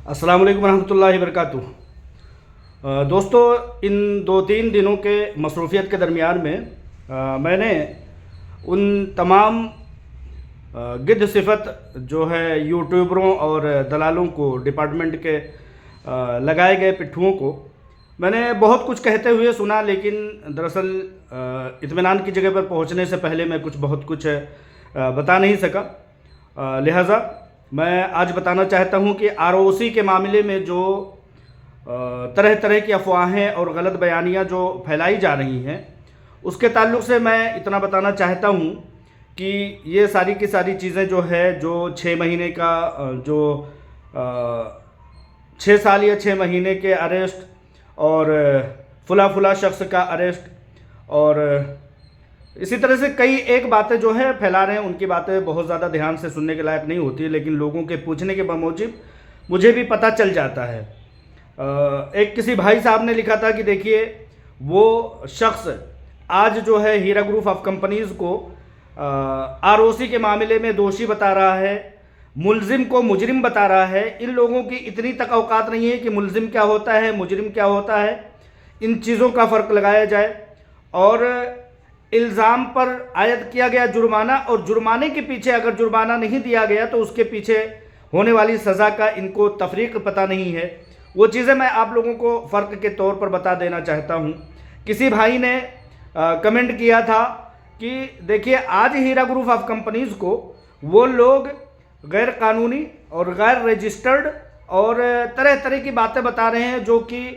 अस्सलाम वालेकुम रहमतुल्लाहि वबरकातुहू। दोस्तों, इन 2-3 दिनों के मसरूफ़ियत के दरमियान में मैंने उन तमाम गिद्ध सिफत जो है यूट्यूबरों और दलालों को, डिपार्टमेंट के लगाए गए पिट्ठुओं को मैंने बहुत कुछ कहते हुए सुना, लेकिन दरअसल इत्मीनान की जगह पर पहुंचने से पहले मैं बहुत कुछ बता नहीं सका। लिहाजा मैं आज बताना चाहता हूं कि आरओसी के मामले में जो तरह तरह की अफवाहें और गलत बयानियां जो फैलाई जा रही हैं, उसके ताल्लुक़ से मैं इतना बताना चाहता हूं कि ये सारी की सारी चीज़ें जो है, जो 6 महीने का जो 6 साल या 6 महीने के अरेस्ट और फुला शख्स का अरेस्ट और इसी तरह से कई एक बातें जो है फैला रहे हैं, उनकी बातें बहुत ज़्यादा ध्यान से सुनने के लायक नहीं होती, लेकिन लोगों के पूछने के बमौजिब मुझे भी पता चल जाता है। एक किसी भाई साहब ने लिखा था कि देखिए, वो शख्स आज जो है हीरा ग्रुप ऑफ कंपनीज़ को आरओसी के मामले में दोषी बता रहा है, मुलजिम को मुजरिम बता रहा है। इन लोगों की इतनी तक औकात नहीं है कि मुलजिम क्या होता है, मुजरिम क्या होता है, इन चीज़ों का फ़र्क लगाया जाए और इल्ज़ाम पर आयद किया गया जुर्माना, और जुर्माने के पीछे अगर जुर्माना नहीं दिया गया तो उसके पीछे होने वाली सज़ा का इनको तफरीक पता नहीं है। वो चीज़ें मैं आप लोगों को फ़र्क के तौर पर बता देना चाहता हूँ। किसी भाई ने कमेंट किया था कि देखिए, आज हीरा ग्रुप ऑफ कंपनीज़ को वो लोग गैर कानूनी और गैर रजिस्टर्ड और तरह तरह की बातें बता रहे हैं जो कि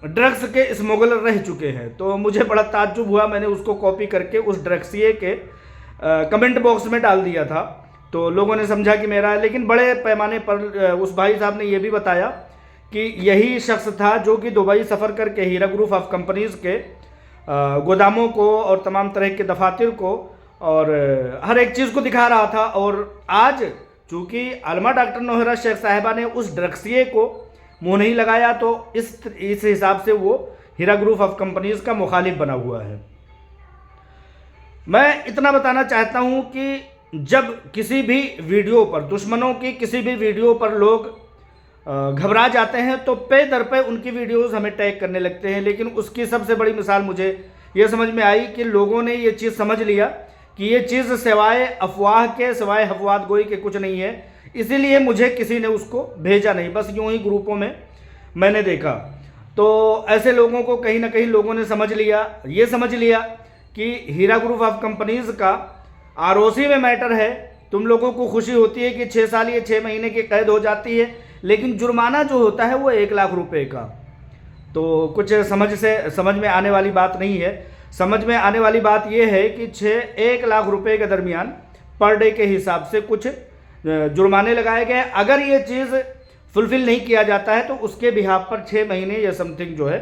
ड्रग्स के स्मगलर रह चुके हैं। तो मुझे बड़ा ताज्जुब हुआ, मैंने उसको कॉपी करके उस ड्रग्सिए के कमेंट बॉक्स में डाल दिया था, तो लोगों ने समझा कि मेरा है। लेकिन बड़े पैमाने पर उस भाई साहब ने यह भी बताया कि यही शख्स था जो कि दुबई सफ़र करके हीरा ग्रुप ऑफ कंपनीज़ के गोदामों को और तमाम तरह के दफातर को और हर एक चीज़ को दिखा रहा था। और आज चूँकि आलमा डॉक्टर नौहरा शेख साहिबा ने उस ड्रग्सिए को मुंह नहीं लगाया, तो इस हिसाब से वो हीरा ग्रुप ऑफ कंपनीज़ का मुखालिफ बना हुआ है। मैं इतना बताना चाहता हूं कि जब किसी भी वीडियो पर, दुश्मनों की किसी भी वीडियो पर लोग घबरा जाते हैं तो पे दर पे उनकी वीडियोस हमें टैग करने लगते हैं। लेकिन उसकी सबसे बड़ी मिसाल मुझे ये समझ में आई कि लोगों ने ये चीज़ समझ लिया कि ये चीज़ सिवाय अफवाह के, सिवाय हफवाद गोई के कुछ नहीं है, इसीलिए मुझे किसी ने उसको भेजा नहीं, बस यूं ही ग्रुपों में मैंने देखा। तो ऐसे लोगों को कहीं ना कहीं लोगों ने समझ लिया, ये समझ लिया कि हीरा ग्रुप ऑफ कंपनीज़ का आरओसी में मैटर है। तुम लोगों को खुशी होती है कि 6 साल या 6 महीने की कैद हो जाती है, लेकिन जुर्माना जो होता है वो 1 लाख रुपए का। तो कुछ समझ में आने वाली बात नहीं है। समझ में आने वाली बात यह है कि 1 लाख रुपए के दरमियान पर डे के हिसाब से कुछ जुर्माने लगाए गए। अगर ये चीज़ फुलफ़िल नहीं किया जाता है तो उसके बिहाफ पर 6 महीने या समथिंग जो है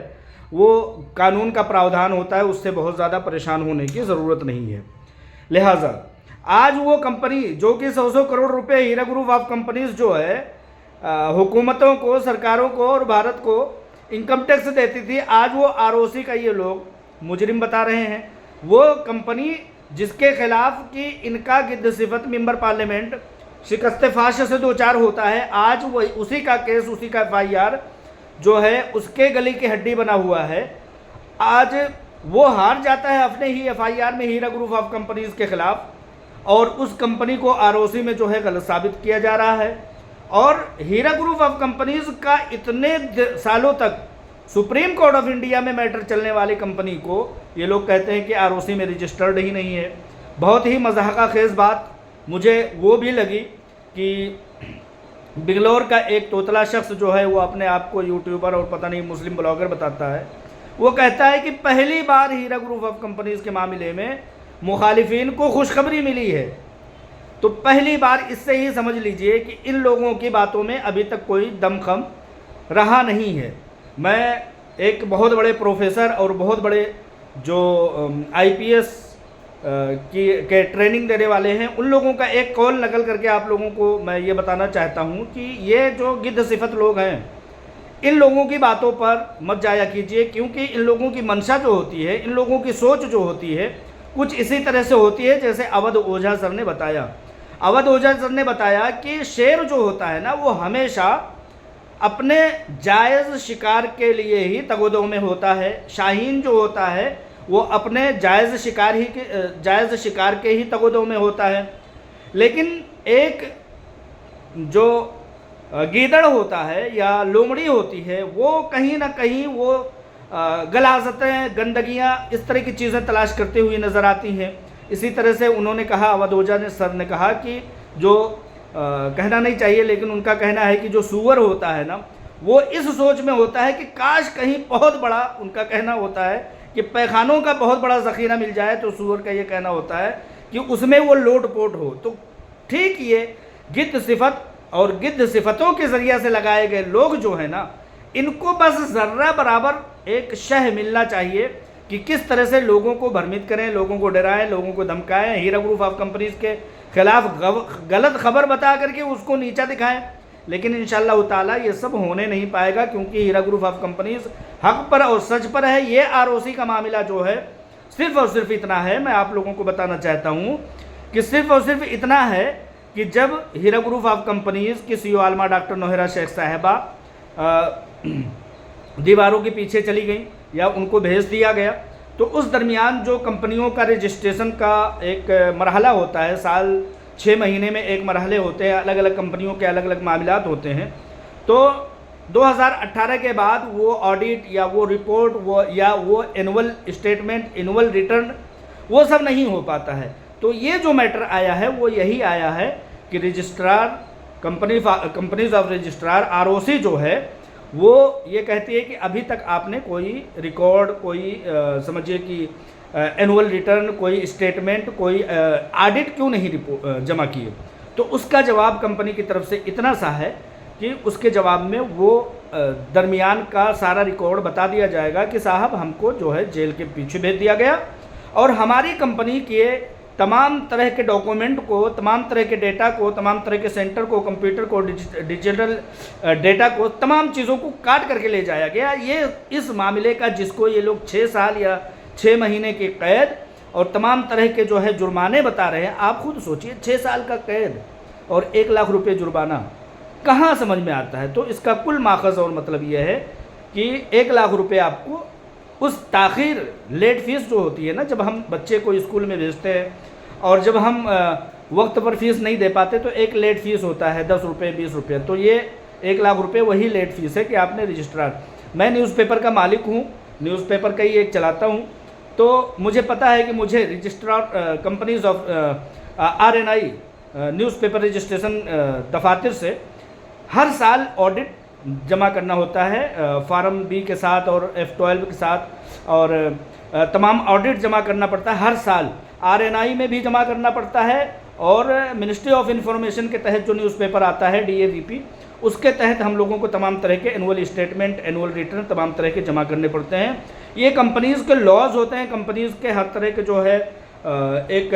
वो कानून का प्रावधान होता है, उससे बहुत ज़्यादा परेशान होने की ज़रूरत नहीं है। लिहाजा आज वो कंपनी जो कि 100 करोड़ रुपए हीरा ग्रुप ऑफ कंपनीज़ जो है हुकूमतों को, सरकारों को और भारत को इनकम टैक्स देती थी, आज वो आरओसी का ये लोग मुजरिम बता रहे हैं। वो कंपनी जिसके खिलाफ कि इनका गिद्ध सिफत मेंबर पार्लियामेंट शिकस्त फाश से 2 चार होता है, आज वो उसी का केस, उसी का FIR जो है उसके गली की हड्डी बना हुआ है। आज वो हार जाता है अपने ही FIR में हीरा ग्रुप ऑफ कंपनीज़ के खिलाफ, और उस कंपनी को आरओसी में जो है गलत साबित किया जा रहा है। और हीरा ग्रुप ऑफ कंपनीज़ का इतने सालों तक सुप्रीम कोर्ट ऑफ इंडिया में मैटर चलने वाली कंपनी को ये लोग कहते हैं कि आरओसी में रजिस्टर्ड ही नहीं है। बहुत ही मज़ाक़ा खेज़ बात मुझे वो भी लगी कि बिगलौर का एक तोतला शख्स जो है वो अपने आप को यूट्यूबर और पता नहीं मुस्लिम ब्लॉगर बताता है। वो कहता है कि पहली बार हीरा ग्रुप ऑफ कंपनीज़ के मामले में मुखालिफिन को खुशखबरी मिली है। तो पहली बार इससे ही समझ लीजिए कि इन लोगों की बातों में अभी तक कोई दमखम रहा नहीं है। मैं एक बहुत बड़े प्रोफेसर और बहुत बड़े जो IPS के ट्रेनिंग देने वाले हैं, उन लोगों का एक कॉल नकल करके आप लोगों को मैं ये बताना चाहता हूँ कि ये जो गिद्ध सिफत लोग हैं, इन लोगों की बातों पर मत जाया कीजिए, क्योंकि इन लोगों की मंशा जो होती है, इन लोगों की सोच जो होती है, कुछ इसी तरह से होती है जैसे अवध ओझा सर ने बताया। अवध ओझा सर ने बताया कि शेर जो होता है ना वो हमेशा अपने जायज़ शिकार के लिए ही तगोदो में होता है। शाहीन जो होता है वो अपने जायज़ शिकार के ही तगोदो में होता है। लेकिन एक जो गीदड़ होता है या लोमड़ी होती है वो कहीं ना कहीं वो गलाजतें, गंदगियाँ, इस तरह की चीज़ें तलाश करती हुई नज़र आती हैं। इसी तरह से उन्होंने कहा, अवध ओझा ने सर ने कहा कि जो कहना नहीं चाहिए लेकिन उनका कहना है कि जो सूअर होता है ना वो इस सोच में होता है कि काश कहीं बहुत बड़ा, उनका कहना होता है कि पैखानों का बहुत बड़ा ज़ख़ीरा मिल जाए, तो सूअर का ये कहना होता है कि उसमें वो लोट पोट हो। तो ठीक ये गिद्ध सिफत और गिद्ध सिफतों के ज़रिए से लगाए गए लोग जो है ना, इनको बस ज़र्रा बराबर एक शह मिलना चाहिए कि किस तरह से लोगों को भ्रमित करें, लोगों को डराएं, लोगों को धमकाएं, हीरा ग्रुप ऑफ कंपनीज़ के खिलाफ गलत खबर बता करके उसको नीचा दिखाएं। लेकिन इंशाअल्लाह ताला ये सब होने नहीं पाएगा, क्योंकि हीरा ग्रुप ऑफ कंपनीज़ हक पर और सच पर है। ये आरओसी का मामला जो है सिर्फ़ और सिर्फ इतना है, मैं आप लोगों को बताना चाहता हूँ कि सिर्फ़ और सिर्फ इतना है कि जब हीरा ग्रुप ऑफ कंपनीज़ की CEO आलमा डॉक्टर नौहरा शेख साहिबा दीवारों के पीछे चली गई या उनको भेज दिया गया, तो उस दरमियान जो कंपनियों का रजिस्ट्रेशन का एक मरहला होता है, साल 6 महीने में एक मरहले होते हैं, अलग अलग कंपनियों के अलग अलग मामलात होते हैं। तो 2018 के बाद वो ऑडिट या वो रिपोर्ट वो एनुअल स्टेटमेंट, एनुअल रिटर्न, वो सब नहीं हो पाता है। तो ये जो मैटर आया है वो यही आया है कि registrar companies of registrar ROC जो है वो ये कहती है कि अभी तक आपने कोई रिकॉर्ड, कोई समझिए कि एनुअल रिटर्न, कोई स्टेटमेंट, कोई ऑडिट क्यों नहीं जमा किए। तो उसका जवाब कंपनी की तरफ से इतना सा है कि उसके जवाब में वो दरमियान का सारा रिकॉर्ड बता दिया जाएगा कि साहब हमको जो है जेल के पीछे भेज दिया गया और हमारी कंपनी के तमाम तरह के डॉक्यूमेंट को, तमाम तरह के डेटा को, तमाम तरह के सेंटर को, कंप्यूटर को, डिजिटल डेटा को, तमाम चीज़ों को काट करके ले जाया गया। ये इस मामले का जिसको ये लोग 6 साल या 6 महीने की कैद और तमाम तरह के जो है जुर्माने बता रहे हैं, आप खुद सोचिए 6 साल का कैद और 1 लाख रुपये जुर्माना कहाँ समझ में आता है। तो इसका कुल माखज़ और मतलब यह है कि 1 लाख रुपये आपको उस ताख़ीर, लेट फीस जो होती है ना, जब हम बच्चे को स्कूल में भेजते हैं और जब हम वक्त पर फीस नहीं दे पाते तो एक लेट फीस होता है 10 रुपये 20 रुपये। तो ये 1 लाख रुपये वही लेट फीस है कि आपने रजिस्ट्रार, मैं न्यूज़पेपर का मालिक हूँ, न्यूज़पेपर का ही एक चलाता हूँ, तो मुझे पता है कि मुझे registrar companies of RNI newspaper registration दफातर से हर साल ऑडिट जमा करना होता है, फार्म B के साथ और F12 के साथ, और तमाम ऑडिट जमा करना पड़ता है हर साल। RNI में भी जमा करना पड़ता है और मिनिस्ट्री ऑफ इंफॉर्मेशन के तहत जो न्यूज़पेपर आता है DAVP, उसके तहत हम लोगों को तमाम तरह के एनुअल स्टेटमेंट, एनुअल रिटर्न तमाम तरह के जमा करने पड़ते हैं। ये कंपनीज़ के लॉज होते हैं, कंपनीज़ के हर तरह के जो है एक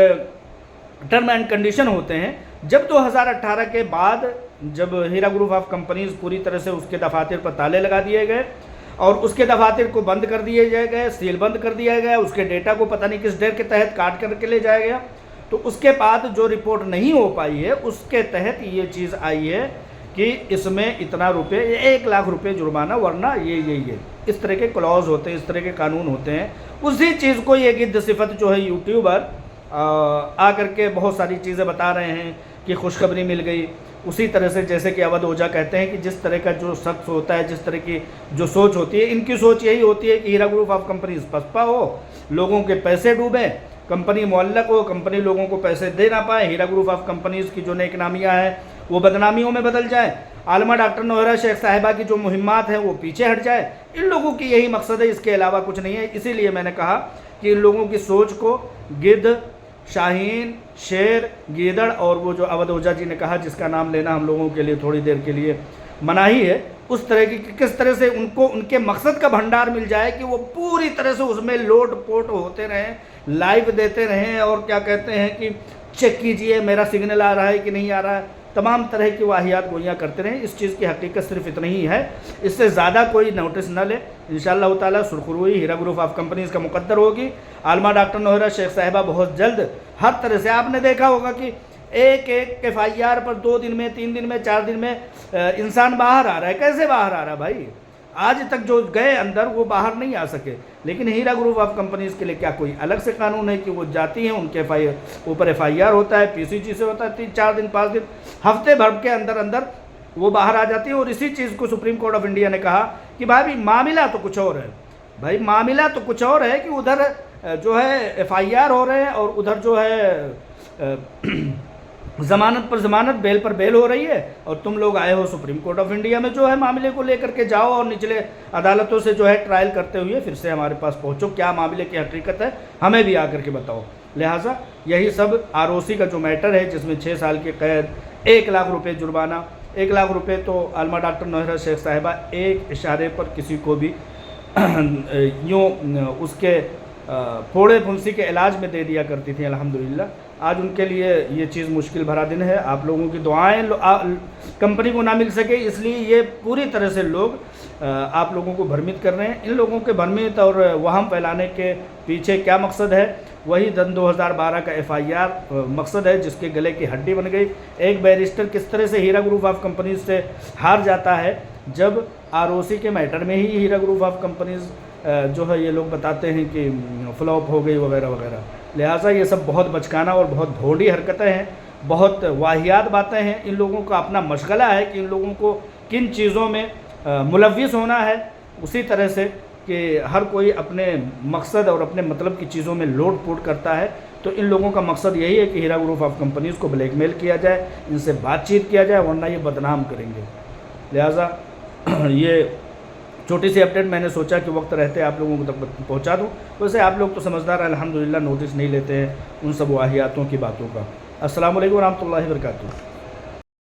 टर्म एंड कंडीशन होते हैं। जब 2018 के बाद जब हीरा ग्रुप ऑफ कंपनीज़ पूरी तरह से उसके दफातर पर ताले लगा दिए गए और उसके दफातर को बंद कर दिए गए, सील बंद कर दिया गया, उसके डेटा को पता नहीं किस डर के तहत काट करके ले जाया गया, तो उसके बाद जो रिपोर्ट नहीं हो पाई है उसके तहत ये चीज़ आई है कि इसमें इतना रुपये, 1 लाख रुपये जुर्माना, वरना ये इस तरह के क्लॉज होते हैं, इस तरह के कानून होते हैं। उसी चीज़ को ये गिद्ध सिफत जो है यूट्यूबर आकर के बहुत सारी चीज़ें बता रहे हैं कि खुशखबरी मिल गई। उसी तरह से जैसे कि अवध ओझा कहते हैं कि जिस तरह का जो शख्स होता है, जिस तरह की जो सोच होती है, इनकी सोच यही होती है कि हीरा ग्रुप ऑफ कंपनीज पसपा हो, लोगों के पैसे डूबे, कंपनी मुअल्लक हो, कंपनी लोगों को पैसे दे ना पाए, हीरा ग्रुप ऑफ कंपनीज की जो नेकनामियाँ हैं वो बदनामियों में बदल जाए, आलमा डॉक्टर नौहरा शेख साहिबा की जो मुहिम्मात हैं वो पीछे हट जाए। इन लोगों की यही मकसद है, इसके अलावा कुछ नहीं है। इसीलिए मैंने कहा कि इन लोगों की सोच को गिद्ध, शाहीन, शेर, गीदड़ और वो जो अवध ओझा जी ने कहा जिसका नाम लेना हम लोगों के लिए थोड़ी देर के लिए मनाही है, उस तरह की किस तरह से उनको उनके मकसद का भंडार मिल जाए कि वो पूरी तरह से उसमें लोट पोट होते रहें, लाइव देते रहें और क्या कहते हैं कि चेक कीजिए मेरा सिग्नल आ रहा है कि नहीं आ रहा है, तमाम तरह की वाहियात गोइयाँ करते रहें। इस चीज़ की हकीकत सिर्फ इतना ही है, इससे ज़्यादा कोई नोटिस न ले। इंशाअल्लाह ताला सुरखरुई हीरा ग्रुप ऑफ कंपनीज़ का मुकद्दर होगी। आलमा डॉक्टर नौहरा शेख साहिबा बहुत जल्द हर तरह से, आपने देखा होगा कि एक एक FIR पर 2 दिन में, 3 दिन में, 4 दिन में इंसान बाहर आ रहा है। कैसे बाहर आ रहा है भाई? आज तक जो गए अंदर वो बाहर नहीं आ सके। लेकिन हीरा ग्रुप ऑफ कंपनीज़ के लिए क्या कोई अलग से कानून है कि वो जाती हैं, उनके ऊपर FIR होता है, PCG से होता है, 3-4 दिन 5 दिन, हफ्ते भर के अंदर अंदर वो बाहर आ जाती है। और इसी चीज़ को सुप्रीम कोर्ट ऑफ इंडिया ने कहा कि भाई मामला तो कुछ और है, भाई मामला तो कुछ और है कि उधर जो है FIR हो रहे हैं और उधर जो है ज़मानत पर ज़मानत, बेल पर बेल हो रही है, और तुम लोग आए हो सुप्रीम कोर्ट ऑफ इंडिया में जो है मामले को लेकर के जाओ और निचले अदालतों से जो है ट्रायल करते हुए फिर से हमारे पास पहुंचो, क्या मामले की हकीकत है हमें भी आकर के बताओ। लिहाजा यही सब ROC का जो मैटर है, जिसमें 6 साल की कैद, 1 लाख रुपये जुर्माना, 1 लाख रुपये तो आलमा डॉक्टर नौहरा शेख साहिबा एक इशारे पर किसी को भी यूँ उसके फोड़े फुंसी के इलाज में दे दिया करती थी। अल्हम्दुलिल्लाह आज उनके लिए ये चीज़ मुश्किल भरा दिन है। आप लोगों की दुआएं कंपनी को ना मिल सके, इसलिए ये पूरी तरह से लोग आप लोगों को भ्रमित कर रहे हैं। इन लोगों के भ्रमित और वहम फैलाने के पीछे क्या मकसद है? वही सन 2012 का FIR मकसद है, जिसके गले की हड्डी बन गई। एक बैरिस्टर किस तरह से हीरा ग्रुप ऑफ कंपनीज से हार जाता है, जब ROC के मैटर में ही हीरा ग्रुप ऑफ कंपनीज जो है ये लोग बताते हैं कि फ्लॉप हो गई वगैरह वगैरह। लिहाजा ये सब बहुत बचकाना और बहुत भोंडी हरकतें हैं, बहुत वाहियात बातें हैं। इन लोगों का अपना मशगला है कि इन लोगों को किन चीज़ों में मुलव्विस होना है, उसी तरह से कि हर कोई अपने मकसद और अपने मतलब की चीज़ों में लोट पोट करता है। तो इन लोगों का मकसद यही है कि हीरा ग्रुप ऑफ कंपनीज़ को ब्लैकमेल किया जाए, इनसे बातचीत किया जाए, वरना ये बदनाम करेंगे। लिहाजा ये छोटी सी अपडेट मैंने सोचा कि वक्त रहते आप लोगों को तक पहुंचा दूं। वैसे आप लोग तो समझदार अल्हम्दुलिल्लाह नोटिस नहीं लेते हैं उन सब वाहियातों की बातों का। अस्सलाम वालेकुम रहमतुल्लाहि व बरकातुहू।